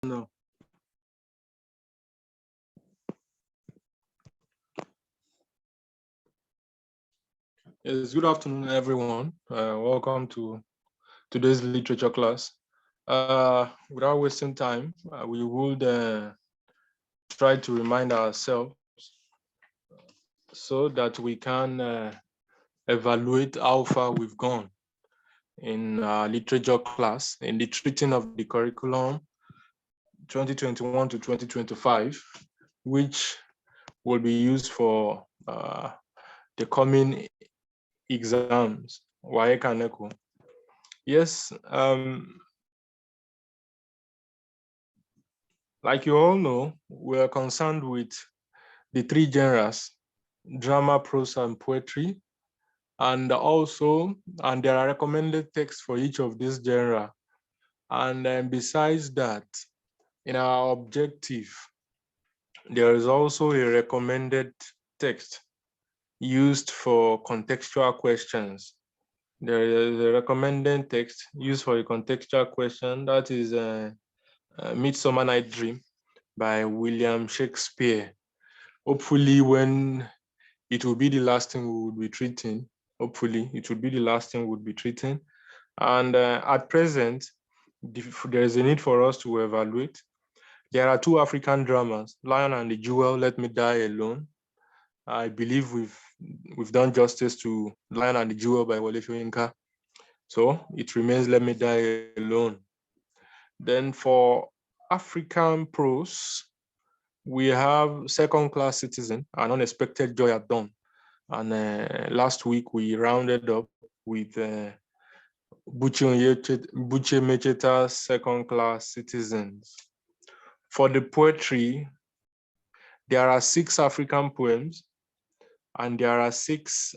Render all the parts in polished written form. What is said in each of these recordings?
No. Yes, good afternoon, everyone. Welcome to today's literature class. Without wasting time, we would try to remind ourselves so that we can evaluate how far we've gone in our literature class, in the treating of the curriculum 2021 to 2025, which will be used for the coming exams, WAEC and NECO. Yes, like you all know, we are concerned with the three genres, drama, prose, and poetry. And there are recommended texts for each of these genres. And besides that, in our objective, there is also a recommended text used for contextual questions. There is a recommended text used for a contextual question, that is Midsummer Night Dream by William Shakespeare. Hopefully, when it will be the last thing we would be treating, hopefully, it will be the last thing we'll be treating. And at present, there is a need for us to evaluate. There are two African dramas, Lion and the Jewel, Let Me Die Alone. I believe we've done justice to Lion and the Jewel by Wole Soyinka. So it remains Let Me Die Alone. Then for African prose, we have Second Class Citizen, An Unexpected Joy at Dawn. And last week we rounded up with Buche Mecheta's Second Class Citizens. For the poetry, there are 6 African poems and there are 6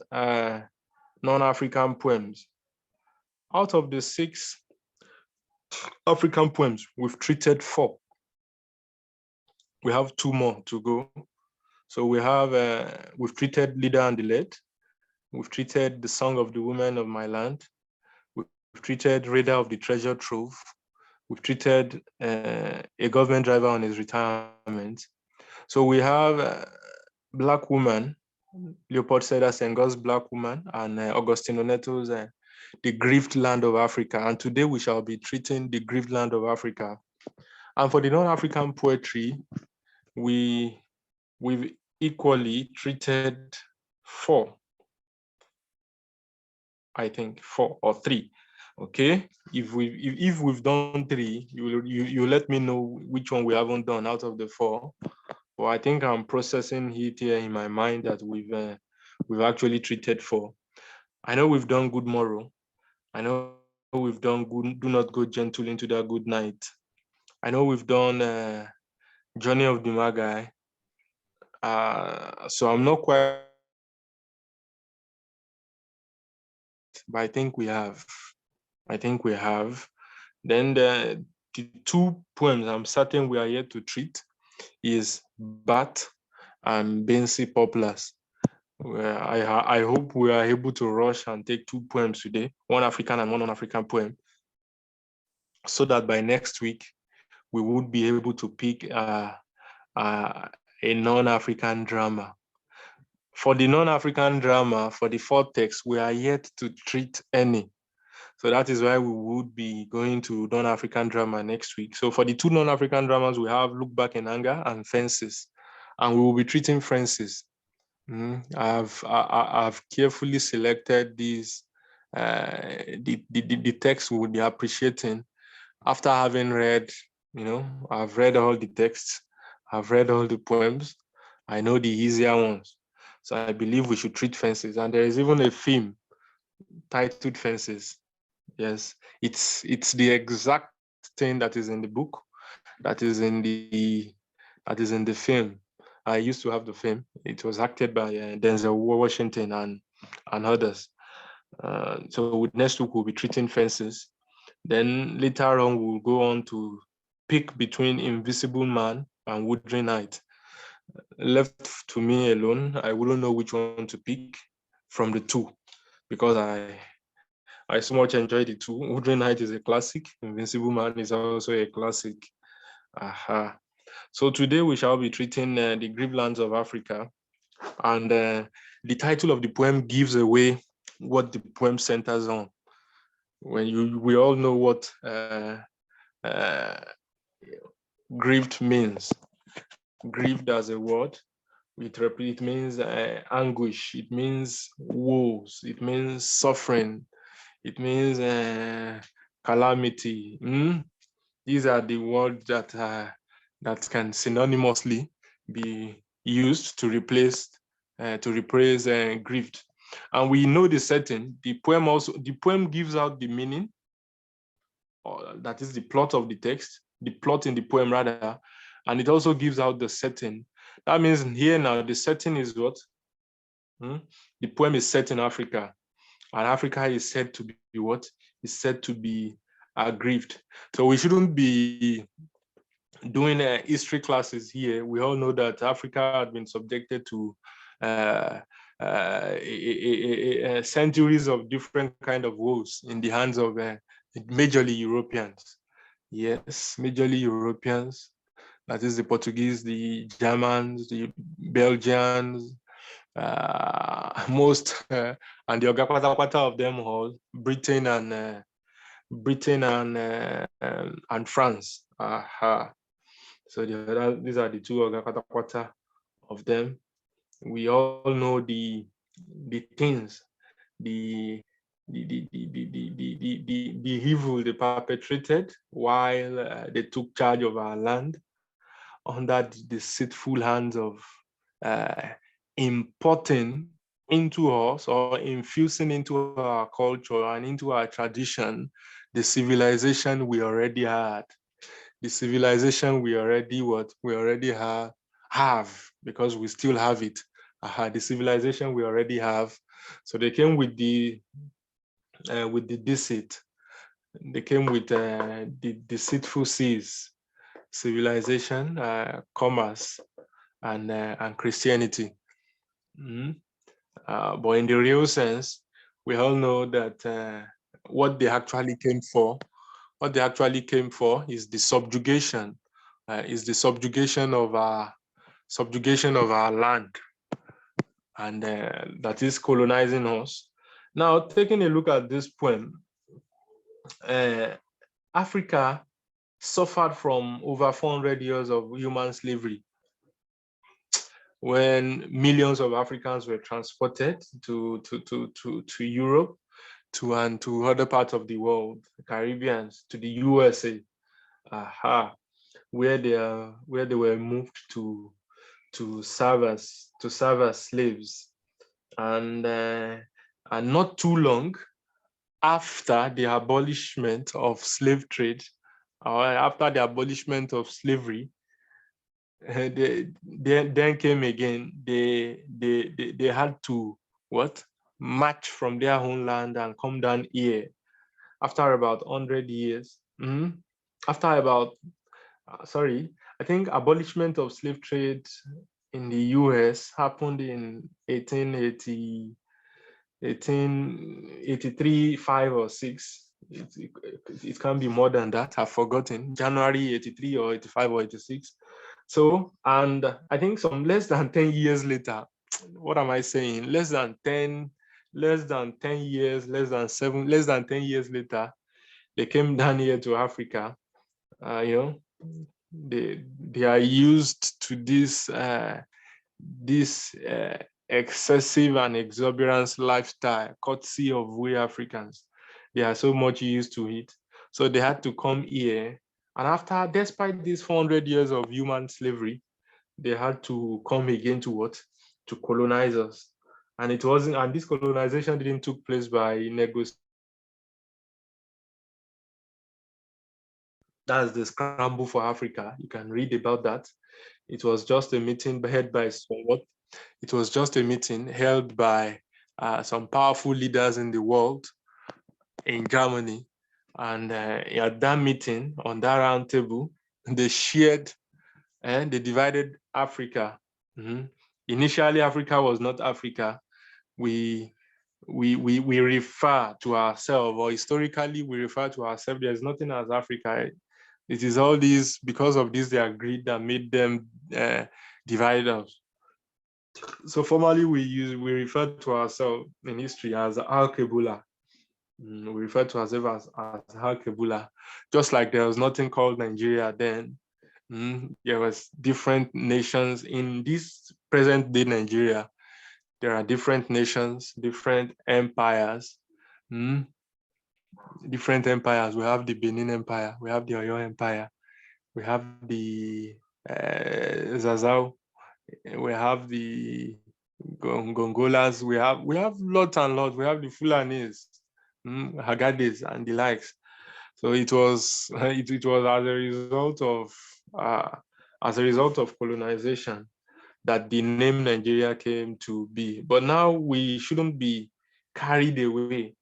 non-African poems. Out of the 6 African poems, we've treated 4. We have 2 more to go. So we've treated Leader and the Led. We've treated The Song of the Women of My Land. We've treated Raider of the Treasure Trove. We've treated A Government Driver on His Retirement. So we have Black Woman, Leopold Sedar Senghor's Black Woman, and Agostinho Neto's The Grieved Land of Africa. And today we shall be treating The Grieved Land of Africa. And for the non-African poetry, we've equally treated 4. I think 4 or 3. Okay, if we've done 3, you let me know which one we haven't done out of the 4. But I think I'm processing it here in my mind that we've actually treated 4. I know we've done Good Morrow. I know we've done good, Do Not Go Gentle Into That Good Night. I know we've done Journey of the Magi. So I'm not quite, but I think we have. Then the 2 poems I'm certain we are yet to treat is Bat and Bensi Poplars. I hope we are able to rush and take 2 poems today, one African and one non-African poem, so that by next week we would be able to pick a non-African drama. For the non-African drama, for the 4 texts, we are yet to treat any. So that is why we would be going to non-African drama next week. So for the 2 non-African dramas, we have Look Back in Anger and Fences. And we will be treating Fences. I've carefully selected these, the text we would be appreciating after having read, I've read all the texts, I've read all the poems, I know the easier ones. So I believe we should treat Fences. And there is even a film titled Fences. Yes, it's the exact thing that is in the book, that is in the film. I used to have the film. It was acted by Denzel Washington and others. So with next week we'll be treating Fences. Then later on we'll go on to pick between Invisible Man and Wuthering Night. Left to me alone, I wouldn't know which one to pick from the 2, because I so much enjoy the 2. Wuthering Night is a classic. Invincible Man is also a classic. Aha. So today we shall be treating the Grieved lands of Africa, and the title of the poem gives away what the poem centers on. We all know what grieved means. Grieved as a word, it means anguish, it means woes, it means suffering, it means calamity. These are the words that can synonymously be used to replace grieved. And we know the setting. The poem gives out the meaning, or that is the plot of the text, the plot in the poem rather, and it also gives out the setting. That means here now the setting is what? The poem is set in Africa, and Africa is said to be what? Is said to be aggrieved. So we shouldn't be doing history classes here. We all know that Africa had been subjected to centuries of different kind of woes in the hands of majorly Europeans. Yes, majorly Europeans. That is the Portuguese, the Germans, the Belgians, most and the Ogapata of them all, Britain and France. So these are the two Ogapata of them. We all know the things, the evil they perpetrated while they took charge of our land under the deceitful hands of importing into us or infusing into our culture and into our tradition the civilization we already had, the civilization we already have because we still have it. The civilization we already have. So they came with the deceit. They came with the deceitful seas, civilization, commerce, and Christianity. But in the real sense, we all know that what they actually came for is the subjugation, of our land, and that is colonizing us. Now, taking a look at this poem, Africa suffered from over 400 years of human slavery, when millions of Africans were transported to Europe, and to other parts of the world, the Caribbeans, to the USA, where they were moved to serve as slaves, and not too long after the abolishment of slave trade, or after the abolishment of slavery, then came again. They had to march from their homeland and come down here after about 100 years. After about I think abolishment of slave trade in the US happened in 1883, 5 or 6. It can be more than that. I've forgotten. January 83 or 85 or 86. So, and I think some less than 10 years later, what am I saying? Less than 10 years, less than 10 years later, they came down here to Africa. They are used to this excessive and exuberant lifestyle, courtesy of we Africans. They are so much used to it. So they had to come here. And despite these 400 years of human slavery, they had to come again to colonize us. And this colonization didn't take place by negotiation. That's the scramble for Africa. You can read about that. It was just a meeting held by some powerful leaders in the world in Germany. And at that meeting, on that round table, they shared and they divided Africa. Initially, Africa was not Africa. We refer to ourselves, or historically, we refer to ourselves. There's nothing as Africa. It is all these, because of this, their greed that made them divide us. So formally, we refer to ourselves in history as Al-Qibla. We refer to ourselves as Al-Qibla, just like there was nothing called Nigeria then. There was different nations in this present day Nigeria. There are different nations, different empires. Different empires. We have the Benin Empire, we have the Oyo Empire, we have the Zazao, we have the Gongolas, we have lots and lots. We have the Fulanis, Hagades, and the likes. So it was it was as a result of colonization that the name Nigeria came to be. But now we shouldn't be carried away,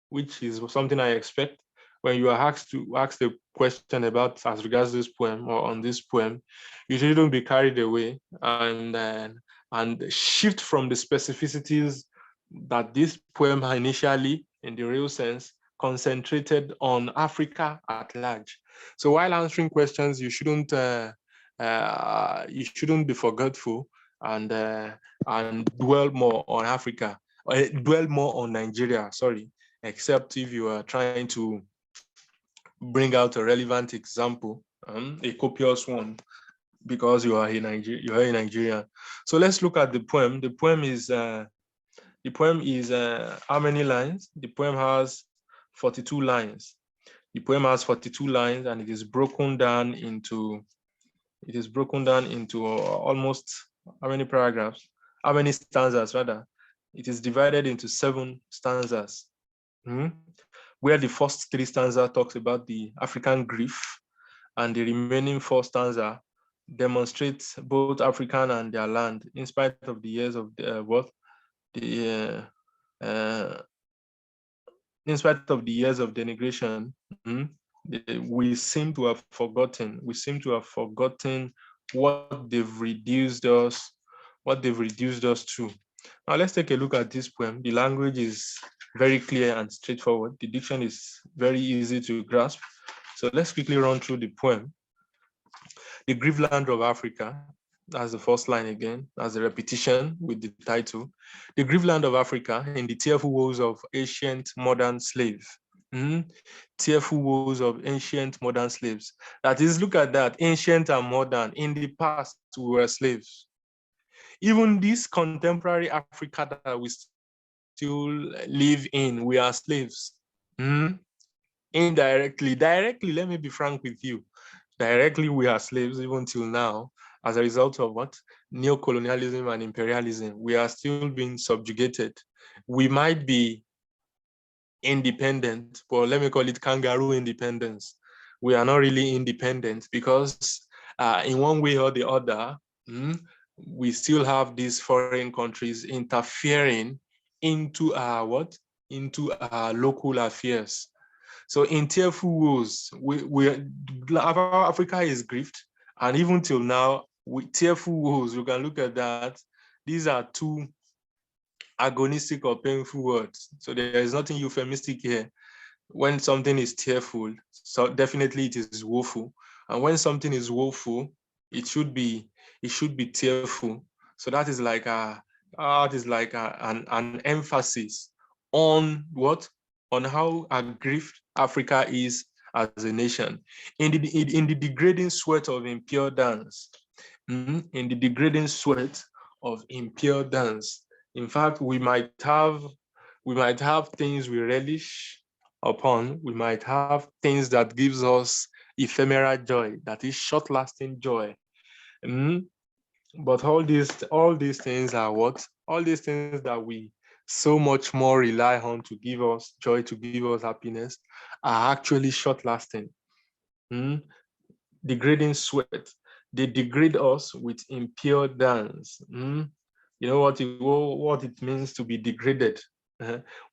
which is something I expect when you are asked to ask a question about as regards this poem or on this poem. You shouldn't be carried away and shift from the specificities that this poem initially, in the real sense, concentrated on Africa at large. So while answering questions, you shouldn't be forgetful and dwell more on Africa, or dwell more on Nigeria. Sorry, except if you are trying to bring out a relevant example, a copious one, because you are a Nigerian. So let's look at the poem. The poem is how many lines? The poem has 42 lines. The poem has 42 lines, and it is broken down into almost how many paragraphs? How many stanzas rather? It is divided into 7 stanzas. Where the first 3 stanzas talks about the African grief, and the remaining 4 stanzas demonstrates both African and their land, in spite of the years of in spite of the years of denigration. We seem to have forgotten. What they've reduced us to. Now let's take a look at this poem. The language is very clear and straightforward. The diction is very easy to grasp. So let's quickly run through the poem. The Grieved land of Africa, that's the first line again, as a repetition with the title. The Grieved land of Africa in the tearful woes of ancient modern slave. Tearful woes of ancient modern slaves. That is, look at that, ancient and modern. In the past, we were slaves. Even this contemporary Africa that we still live in, we are slaves. Indirectly, directly, let me be frank with you. Directly, we are slaves even till now, as a result of what? Neocolonialism and imperialism. We are still being subjugated. We might be independent, but let me call it kangaroo independence. We are not really independent because in one way or the other, we still have these foreign countries interfering into our local affairs. So in tearful woes, Africa is grieved, and even till now, with tearful woes, you can look at that. These are 2 agonistic or painful words. So there is nothing euphemistic here. When something is tearful, so definitely it is woeful. And when something is woeful, it should be tearful. So that is like an emphasis on what? On how aggrieved Africa is as a nation. In the degrading sweat of impure dance. In the degrading sweat of impure dance. In fact, we might have things we relish upon. We might have things that gives us ephemeral joy, that is short-lasting joy. But all these things are what? All these things that we so much more rely on to give us joy, to give us happiness, are actually short-lasting. Degrading sweat. They degrade us with impure dance. You know what it means to be degraded?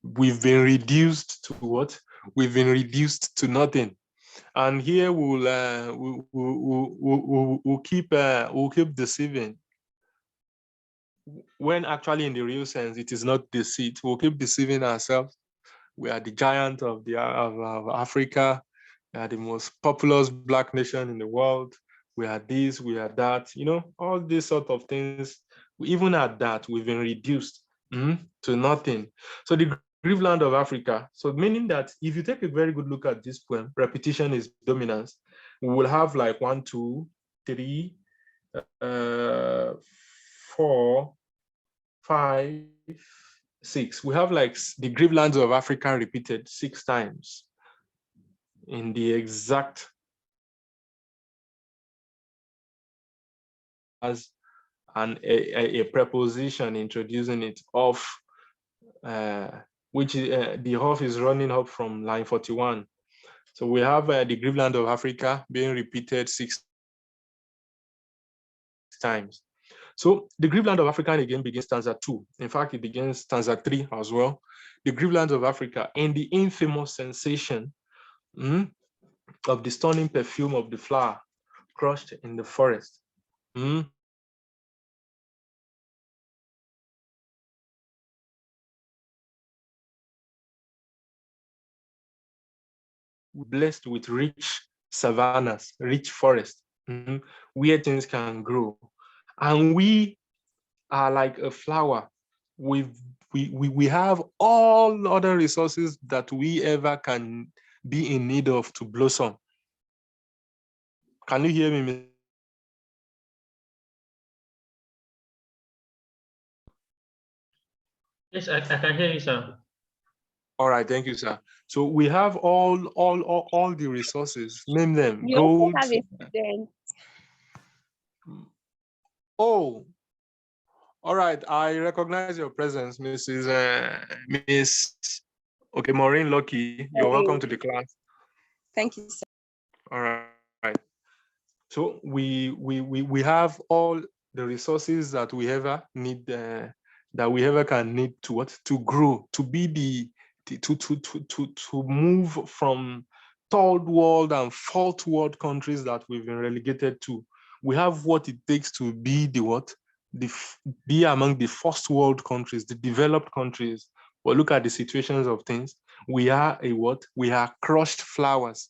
We've been reduced to what? We've been reduced to nothing. And here we'll keep deceiving, when actually in the real sense it is not deceit. We'll keep deceiving ourselves. We are the giant of Africa. We are the most populous Black nation in the world. We are this, we are that, you know, all these sort of things. Even at that, we've been reduced to nothing. So the Grieved land of Africa, so meaning that if you take a very good look at this poem, repetition is dominance. We will have like 1, 2, 3, 4, 5, 6. We have like the Grieved lands of Africa repeated 6 times in the exact as a preposition introducing it off, which the off is running up from line 41. So we have the Grieved land of Africa being repeated 6 times. So the Grieved land of Africa again begins stanza 2. In fact, it begins stanza 3 as well. The Grieved land of Africa and the infamous sensation of the stunning perfume of the flower crushed in the forest. Blessed with rich savannas, rich forests, where things can grow. And we are like a flower. We have all other resources that we ever can be in need of to blossom. Can you hear me? Yes, I can hear you, sir. All right, thank you, sir. So we have all the resources. Name them. We Gold. also have a student. Oh, all right. I recognize your presence, Miss. Okay, Maureen Lucky. You're welcome to the class. Thank you, sir. All right. So we have all the resources that we ever need, that we ever can need to what, to grow, to be to move from third world and fourth world countries that we've been relegated to. We have what it takes to be the what, be among the first world countries, the developed countries. But look at the situations of things. We are a what? We are crushed flowers.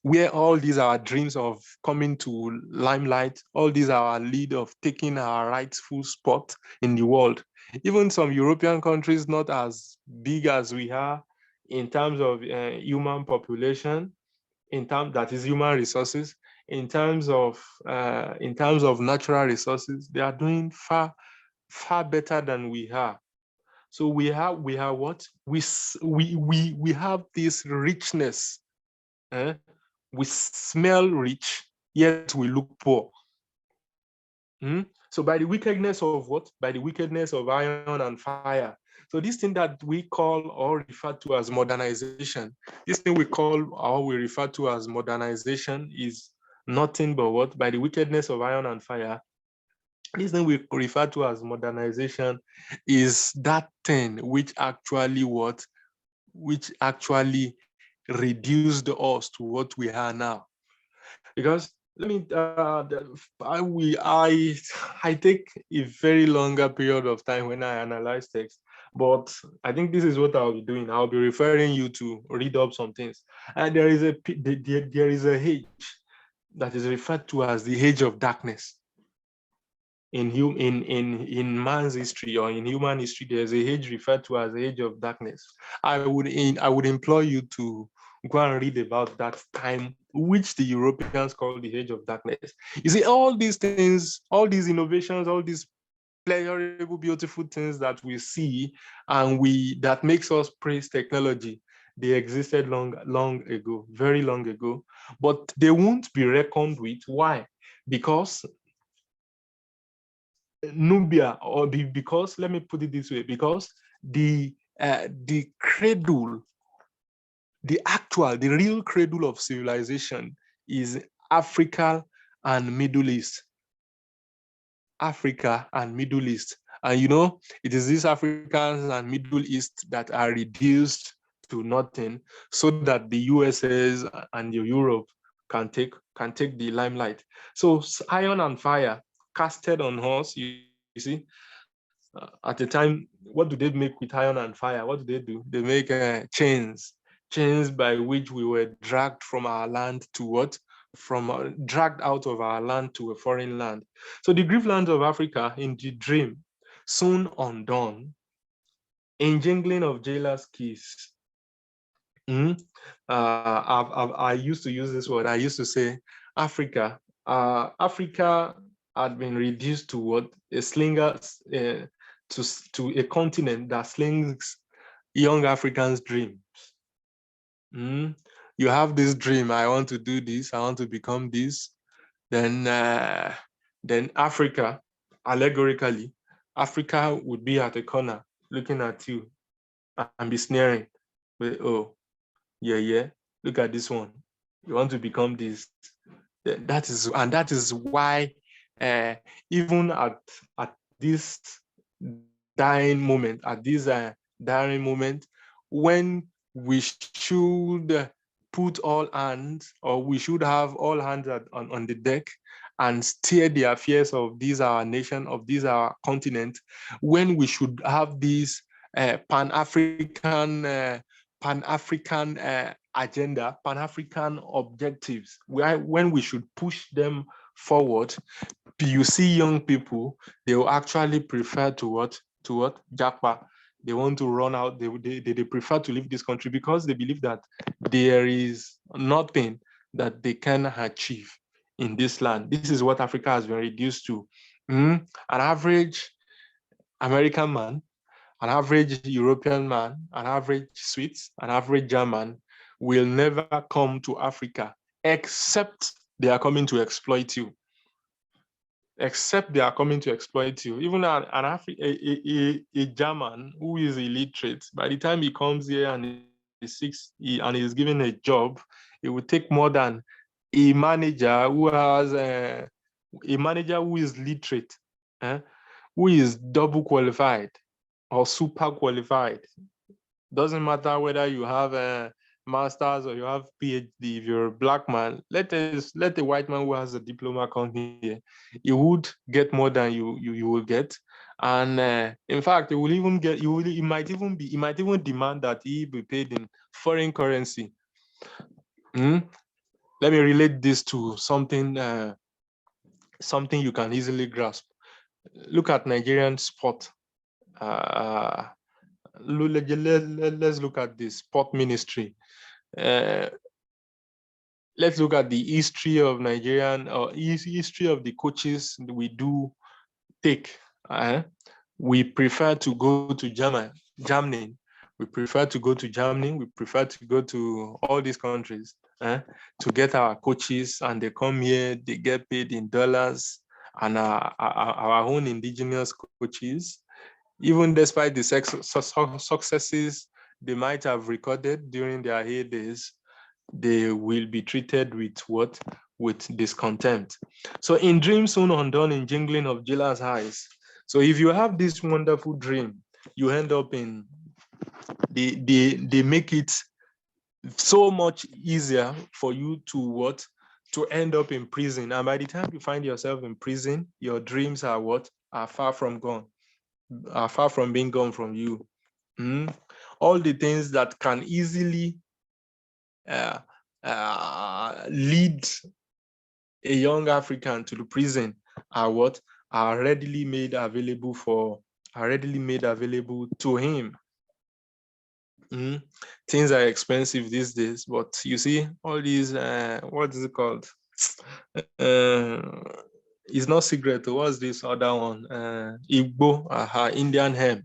Where all these are dreams of coming to limelight, all these are our lead of taking our rightful spot in the world. Even some European countries, not as big as we are in terms of human population, that is human resources, in terms of natural resources, they are doing far better than we are. So we have what, we have this richness. We smell rich, yet we look poor. So by the wickedness of what? By the wickedness of iron and fire. So this thing that we call or refer to as modernization, this thing we call or we refer to as modernization is nothing but what? By the wickedness of iron and fire, this thing we refer to as modernization is that thing which actually what? Which actually reduced us to what we are now. Because let me I take a very longer period of time when I analyze text, but I think this is what I'll be doing. I'll be referring you to read up some things. And there is a age that is referred to as the age of darkness. In man's history or in human history, there's a age referred to as the age of darkness. I would implore you to go and read about that time, which the Europeans call the age of darkness. You see, all these things, all these innovations, all these pleasurable, beautiful things that we see and that makes us praise technology, they existed long ago, very long ago, but they won't be reckoned with. Why? Because Nubia, because let me put it this way, because the cradle, the real cradle of civilization is Africa and Middle East. Africa and Middle East. And you know, it is these Africans and Middle East that are reduced to nothing so that the USAs and the Europe can take the limelight. So iron and fire casted on us, you see, at the time, what do they make with iron and fire? What do? They make chains. chains by which we were dragged from our land to what? Dragged out of our land to a foreign land. So the grieved lands of Africa in the dream, soon undone, in jingling of jailers' keys. I used to use this word. I used to say Africa. Africa had been reduced to what? A slinger, to a continent that slings young Africans' dreams. You have this dream, I want to do this, I want to become this. Then Africa, allegorically, Africa would be at a corner looking at you and be sneering. But, oh, yeah, look at this one. You want to become this. That is why even at this dying moment, when we should put all hands, or we should have all hands on the deck and steer the affairs of this our nation, of this our continent, when we should have these Pan-African agenda, Pan-African objectives, when we should push them forward, you see young people, they will actually prefer to what? Japa. They want to run out. They prefer to leave this country because they believe that there is nothing that they can achieve in this land. This is what Africa has been reduced to. An average American man, an average European man, an average Swiss, an average German will never come to Africa except they are coming to exploit you. Except they are coming to exploit you. Even a German who is illiterate, by the time he comes here and is given a job, it will take more than a manager who has a manager who is literate, who is double qualified or super qualified. Doesn't matter whether you have a master's or you have PhD. If you're a black man, let a white man who has a diploma come here. You would get more than you will get, and in fact, you will even get. He might even demand that he be paid in foreign currency. Let me relate this to something you can easily grasp. Look at Nigerian sport. Let's look at the sport ministry. Let's look at the history of Nigerian, or history of the coaches we do take. We prefer to go to Germany. We prefer to go to Germany. We prefer to go to all these countries to get our coaches, and they come here, they get paid in dollars, and our own indigenous coaches, even despite the successes they might have recorded during their heydays, they will be treated with what? With discontent. So in dreams soon undone, in jingling of jailers' eyes. So if you have this wonderful dream, you end up in, they make it so much easier for you to what? To end up in prison. And by the time you find yourself in prison, your dreams are what? Are far from gone, are far from being gone from you. All the things that can easily lead a young African to the prison are what? Are readily made available to him. Things are expensive these days, but you see all these what is it called? It's not cigarette. What's this other one? Igbo, Indian hemp.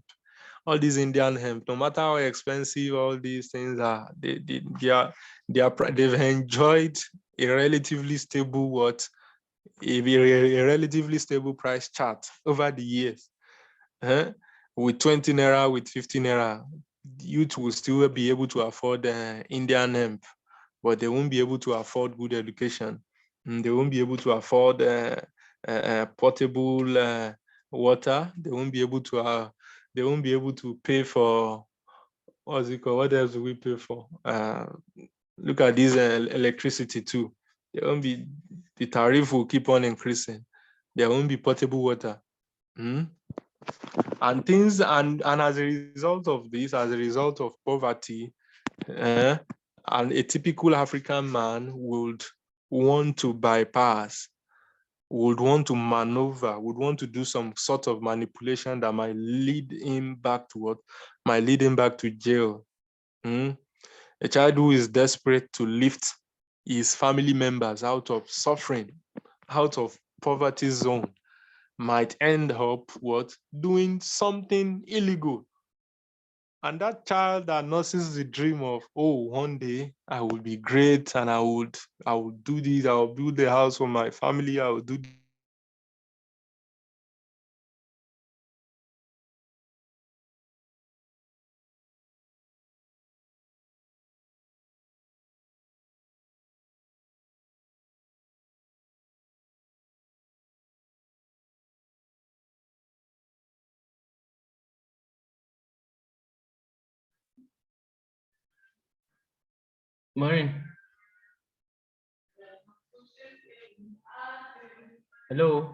All these Indian hemp, no matter how expensive all these things are, they've enjoyed a relatively stable a relatively stable price chart over the years. With 20 naira, with 15 naira, youth will still be able to afford Indian hemp, but they won't be able to afford good education. They won't be able to afford portable water. They won't be able to pay for, what's it called? What else do we pay for? Look at this electricity too. The tariff will keep on increasing. There won't be potable water. And things, and as a result of this, as a result of poverty, And a typical African man would want to bypass, would want to maneuver, would want to do some sort of manipulation that might lead him back to what? Might lead him back to jail. A child who is desperate to lift his family members out of suffering, out of poverty zone, might end up what? Doing something illegal. And that child that nurses the dream of, oh, one day I will be great and I would do this, I will build a house for my family, I will do this. Morning. Hello.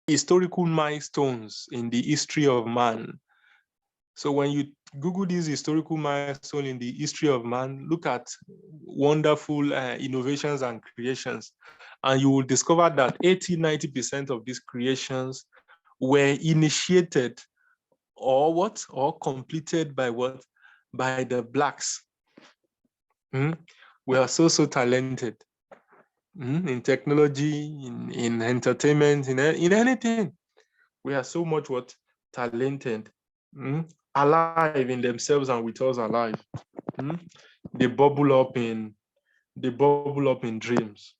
Historical milestones in the history of man. So when you Google these historical milestones in the history of man, look at wonderful innovations and creations, and you will discover that 80-90% of these creations were initiated or completed by what? By the blacks. We are so talented in technology, in entertainment, in anything. We are so much what? Talented, alive in themselves and with us alive. They bubble up in dreams.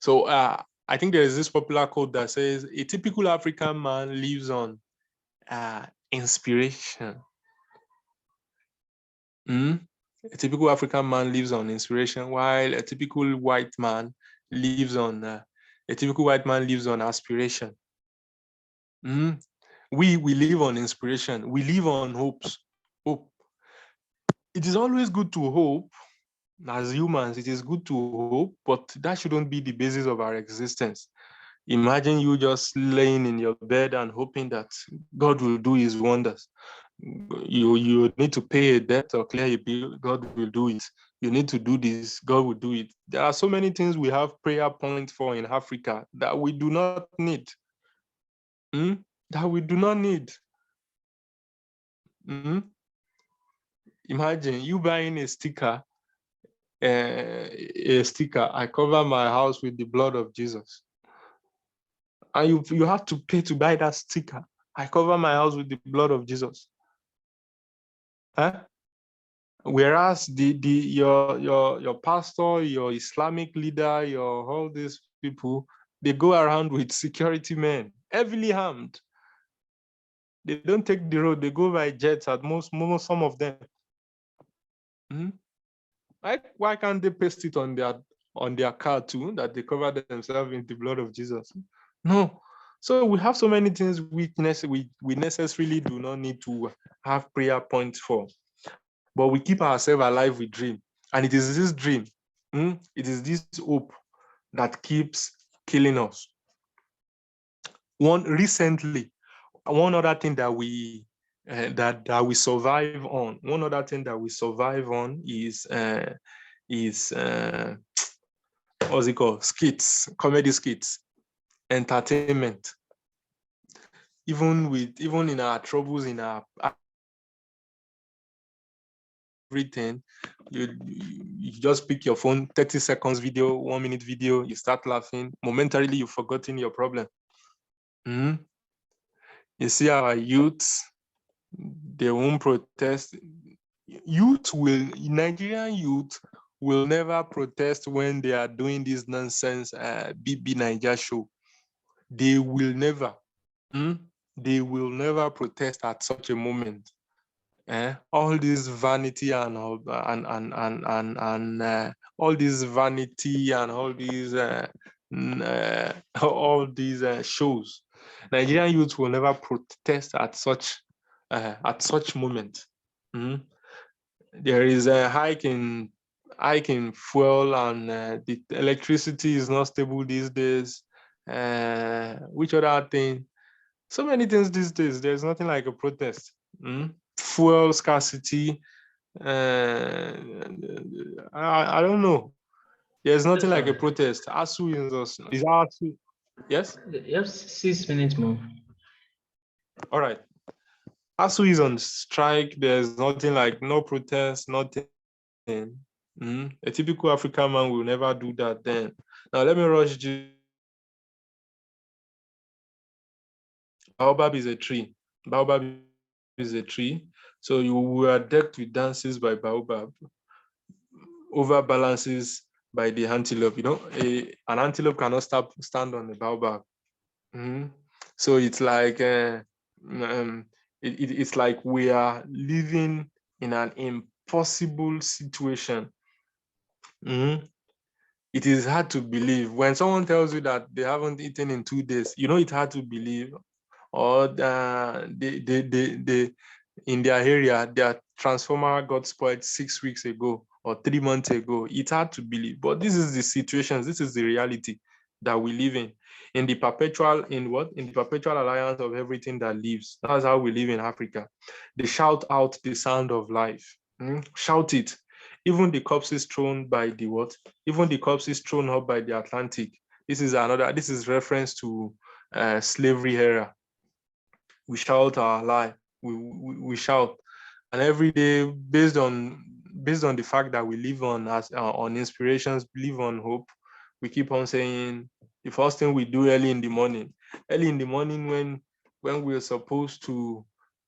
So I think there is this popular quote that says, a typical African man lives on inspiration. A typical African man lives on inspiration, while a typical white man lives on aspiration. We live on inspiration. We live on hope. It is always good to hope. As humans, it is good to hope, but that shouldn't be the basis of our existence. Imagine you just laying in your bed and hoping that God will do his wonders. You need to pay a debt or clear a bill, God will do it. You need to do this, God will do it. There are so many things we have prayer points for in Africa that we do not need. That we do not need. Imagine you buying a sticker, I cover my house with the blood of Jesus. And you have to pay to buy that sticker. I cover my house with the blood of Jesus. Huh? Whereas your pastor, your Islamic leader, your all these people, they go around with security men, heavily armed. They don't take the road, they go by jets at most some of them. Why can't they paste it on their car too, that they cover themselves in the blood of Jesus? No. So we have so many things we necessarily do not need to have prayer points for. But we keep ourselves alive with dream. And it is this dream, it is this hope that keeps killing us. One other thing that we that we survive on. One other thing that we survive on is what's it called? Skits, comedy skits, entertainment. Even in our troubles, in our everything, you just pick your phone, 30 seconds video, 1 minute video, you start laughing. Momentarily, you've forgotten your problem. You see our youths, they won't protest. Nigerian youth will never protest when they are doing this nonsense BB Niger show. They will never. They will never protest at such a moment. All this vanity and all this vanity and all these shows. Nigerian youth will never protest at such moment. There is a hike in fuel, and the electricity is not stable these days. Which other thing? So many things these days. There's nothing like a protest. Fuel scarcity. I don't know. There's nothing like a protest. ASU is ASU. Yes? You have 6 minutes more. All right. ASU is on strike. There's nothing like no protest, nothing. A typical African man will never do that then. Now let me rush you. Baobab is a tree. Baobab is a tree. So you were decked with dances by Baobab, overbalances by the antelope. An antelope cannot stand on the Baobab. So it's like it's like we are living in an impossible situation. It is hard to believe when someone tells you that they haven't eaten in 2 days. It's hard to believe. Or they in their area, their transformer got spoiled 6 weeks ago or 3 months ago. It's hard to believe, but this is the situation. This is the reality that we live in the perpetual alliance of everything that lives. That's how we live in Africa. They shout out the sound of life. Shout it. Even the corpses thrown by the what? Even the corpses thrown up by the Atlantic. This is reference to slavery era. We shout our life. We shout, and every day, based on the fact that we live on inspirations, live on hope, we keep on saying the first thing we do early in the morning when we're supposed to,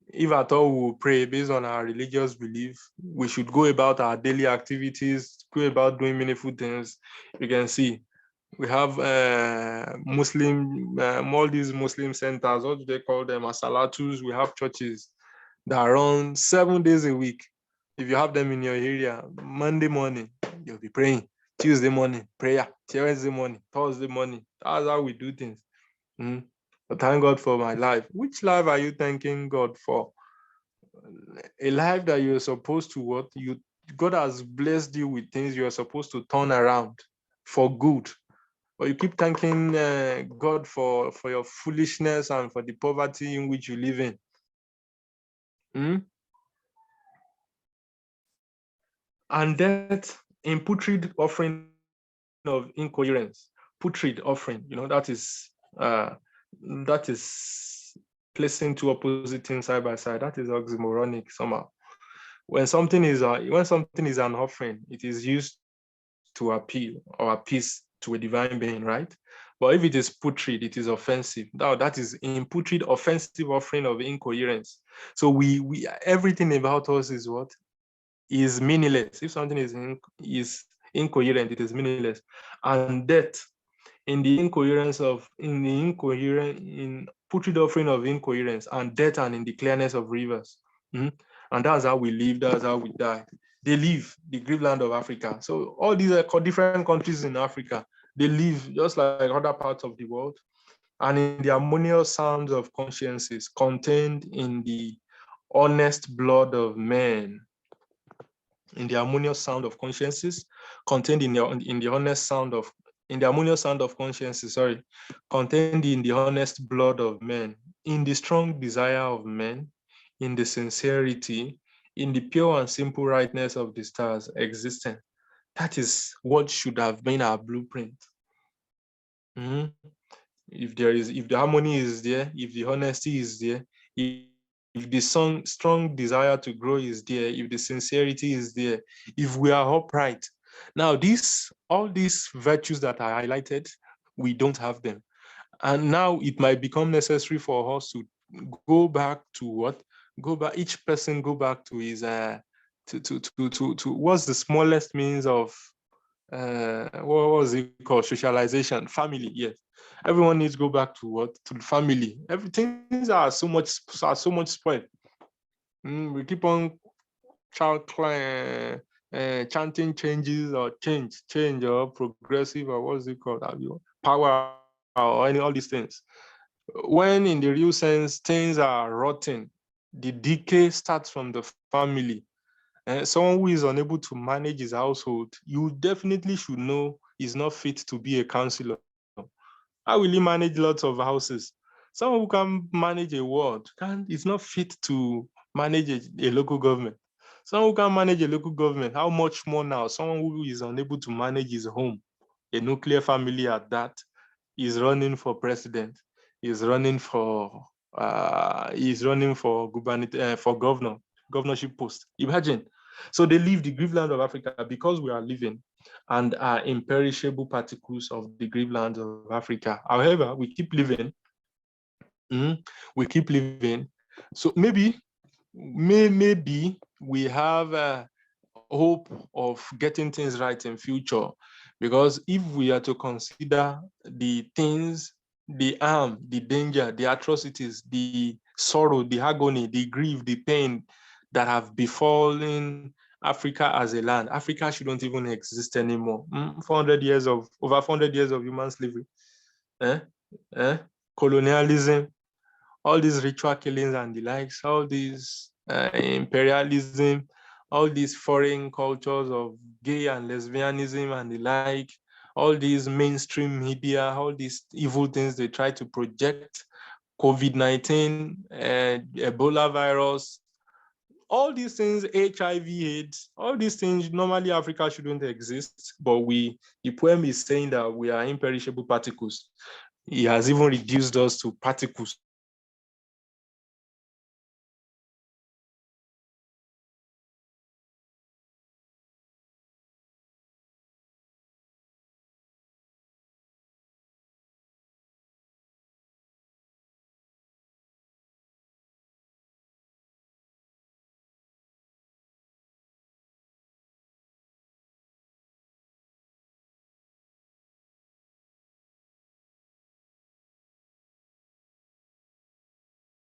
if at all we will pray based on our religious belief, we should go about our daily activities, go about doing meaningful things. You can see we have all these Muslim centers. What do they call them? Asalatus. We have churches that run 7 days a week. If you have them in your area, Monday morning, you'll be praying. Tuesday morning, prayer. Wednesday morning, Thursday morning. That's how we do things. But thank God for my life. Which life are you thanking God for? A life that you're supposed to what? God has blessed you with things you're supposed to turn around for good. But you keep thanking God for your foolishness and for the poverty in which you live in. And that in putrid offering of incoherence, putrid offering, that is placing two opposite things side by side. That is oxymoronic somehow. When something is an offering, it is used to appeal or appease to a divine being, right? But if it is putrid, it is offensive. Now that is in putrid, offensive offering of incoherence. So we everything about us is what? Is meaningless. If something is incoherent, it is meaningless. And death in putrid offering of incoherence, and death and in the clearness of rivers. And that's how we live, that's how we die. They live the Grieved land of Africa. So all these are different countries in Africa. They live just like other parts of the world. And in the harmonious sounds of consciences contained in the honest blood of men. In the harmonious sound of consciences contained in the harmonious sound of consciences, contained in the honest blood of men, in the strong desire of men, in the sincerity, in the pure and simple rightness of the stars existing. That is what should have been our blueprint. If the harmony is there, if the honesty is there, if the strong desire to grow is there, if the sincerity is there, if we are upright. Now, all these virtues that I highlighted, we don't have them. And now it might become necessary for us to go back to what? Each person go back to his to what's the smallest means of what was it called? Socialization, family, yes. Everyone needs to go back to what? To the family. Things are so much spoiled. We keep on chanting changes or change or progressive or what's it called? Power or all these things. When in the real sense, things are rotten, the decay starts from the family. Someone who is unable to manage his household, you definitely should know is not fit to be a counselor. How will he manage lots of houses? Someone who can manage a ward is not fit to manage a local government. Someone who can manage a local government, how much more now? Someone who is unable to manage his home, a nuclear family at that, is running for president, is running for governorship post. Imagine. So they leave the Grieved land of Africa because we are living and are imperishable particles of the Grieved land of Africa. However, we keep living. So maybe we have hope of getting things right in future, because if we are to consider the things, the harm, the danger, the atrocities, the sorrow, the agony, the grief, the pain that have befallen Africa as a land, Africa shouldn't even exist anymore. Over 400 years of human slavery, colonialism, all these ritual killings and the likes, all these imperialism, all these foreign cultures of gay and lesbianism and the like, all these mainstream media, all these evil things they try to project, COVID-19, Ebola virus, all these things, HIV, AIDS, all these things, normally Africa shouldn't exist, but the poem is saying that we are imperishable particles. He has even reduced us to particles.